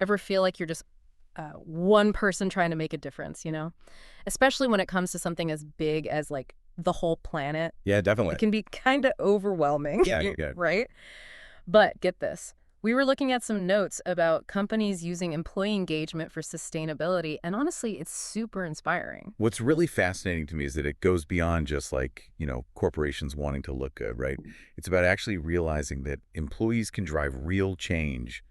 Ever feel like you're just one person trying to make a difference, you know? Especially when it comes to something as big as like the whole planet. Yeah, It definitely. can be kind of overwhelming, Yeah, yeah. right? But get this. We were looking at some notes about companies using employee engagement for sustainability, and honestly, it's super inspiring. What's really fascinating to me is that it goes beyond just like, corporations wanting to look good, right? It's about actually realizing that employees can drive real change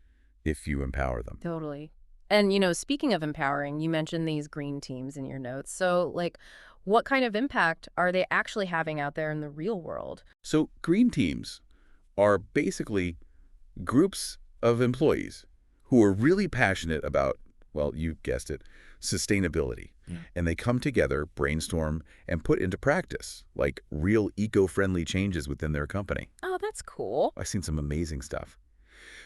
if you empower them. Totally. And, you know, speaking of empowering, you mentioned these green teams in your notes. So, like, what kind of impact are they actually having out there in the real world? So green teams are basically groups of employees who are really passionate about, well, you guessed it, sustainability. Yeah. And they come together, brainstorm, and put into practice, like real eco-friendly changes within their company. Oh, that's cool. I've seen some amazing stuff.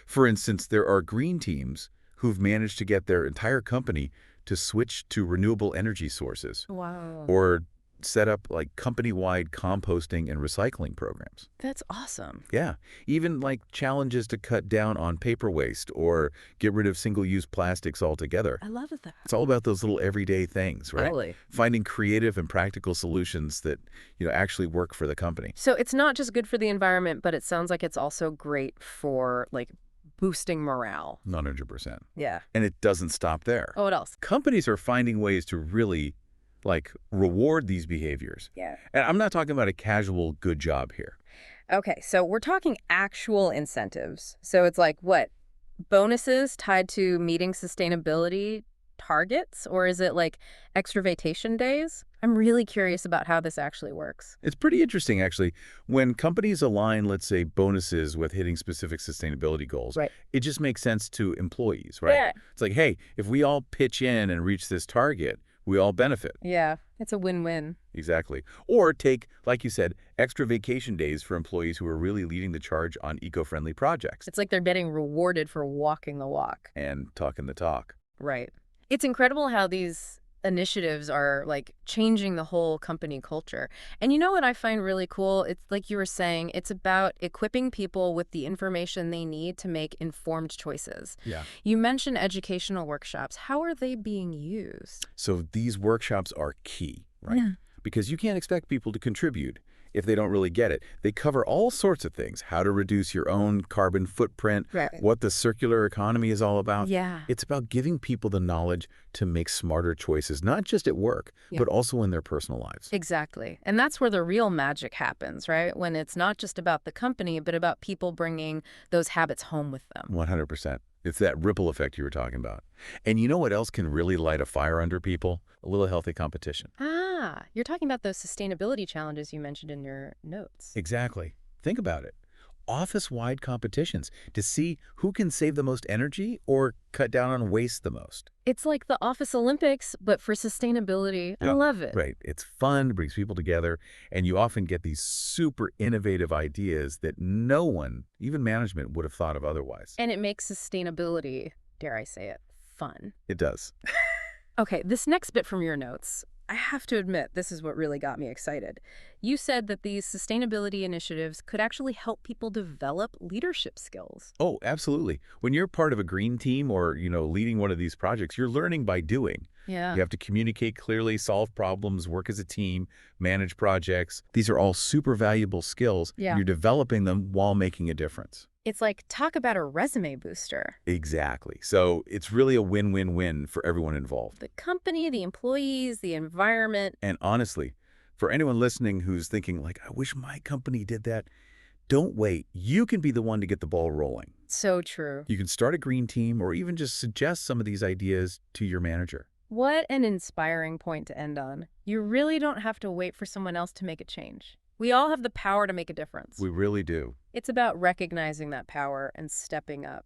For instance, there are green teams who've managed to get their entire company to switch to renewable energy sources Wow. or set up like company-wide composting and recycling programs. That's awesome. Yeah, even like challenges to cut down on paper waste or get rid of single-use plastics altogether. I love that. It's all about those little everyday things, right? Totally. Finding creative and practical solutions that, actually work for the company. So it's not just good for the environment, but it sounds like it's also great for, like, boosting morale. 100%. Yeah. And it doesn't stop there. Oh, what else? Companies are finding ways to really, like, reward these behaviors. Yeah. And I'm not talking about a casual good job here. Okay, so we're talking actual incentives. So it's like what? Bonuses tied to meeting sustainability targets? Or is it like extra vacation days? I'm really curious about how this actually works. It's pretty interesting, actually. When companies align, let's say, bonuses with hitting specific sustainability goals, Right. it just makes sense to employees, right? Yeah. It's like, hey, if we all pitch in and reach this target, we all benefit. Yeah, it's a win-win. Exactly. Or take, like you said, extra vacation days for employees who are really leading the charge on eco-friendly projects It's like they're getting rewarded for walking the walk. and talking the talk. Right. It's incredible how these initiatives are like changing the whole company culture. And you know what I find really cool? It's like you were saying, it's about equipping people with the information they need to make informed choices. Yeah. You mentioned educational workshops. How are they being used? So these workshops are key, right? Yeah. Because you can't expect people to contribute if they don't really get it. They cover all sorts of things, how to reduce your own carbon footprint, Right. what the circular economy is all about. Yeah. It's about giving people the knowledge to make smarter choices, not just at work, Yeah. but also in their personal lives. Exactly. And that's where the real magic happens, right? When it's not just about the company, but about people bringing those habits home with them. 100%. It's that ripple effect you were talking about. And you know what else can really light a fire under people? A little healthy competition. Ah, you're talking about those sustainability challenges you mentioned in your notes. Exactly. Think about it. Office-wide competitions to see who can save the most energy or cut down on waste the most. It's like the Office Olympics, but for sustainability. I Yeah. love it. Right. It's fun, brings people together, and you often get these super innovative ideas that no one, even management, would have thought of otherwise. And it makes sustainability, dare I say it, fun. It does. Okay, this next bit from your notes, I have to admit, this is what really got me excited. You said that these sustainability initiatives could actually help people develop leadership skills. Oh, absolutely. When you're part of a green team or, leading one of these projects, you're learning by doing. Yeah. You have to communicate clearly, solve problems, work as a team, manage projects. These are all super valuable skills. Yeah. You're developing them while making a difference. It's like, talk about a resume booster. Exactly. So it's really a win-win-win for everyone involved. The company, the employees, the environment. And honestly, for anyone listening who's thinking like, I wish my company did that, don't wait. You can be the one to get the ball rolling. So true. You can start a green team or even just suggest some of these ideas to your manager. What an inspiring point to end on. You really don't have to wait for someone else to make a change. We all have the power to make a difference. We really do. It's about recognizing that power and stepping up.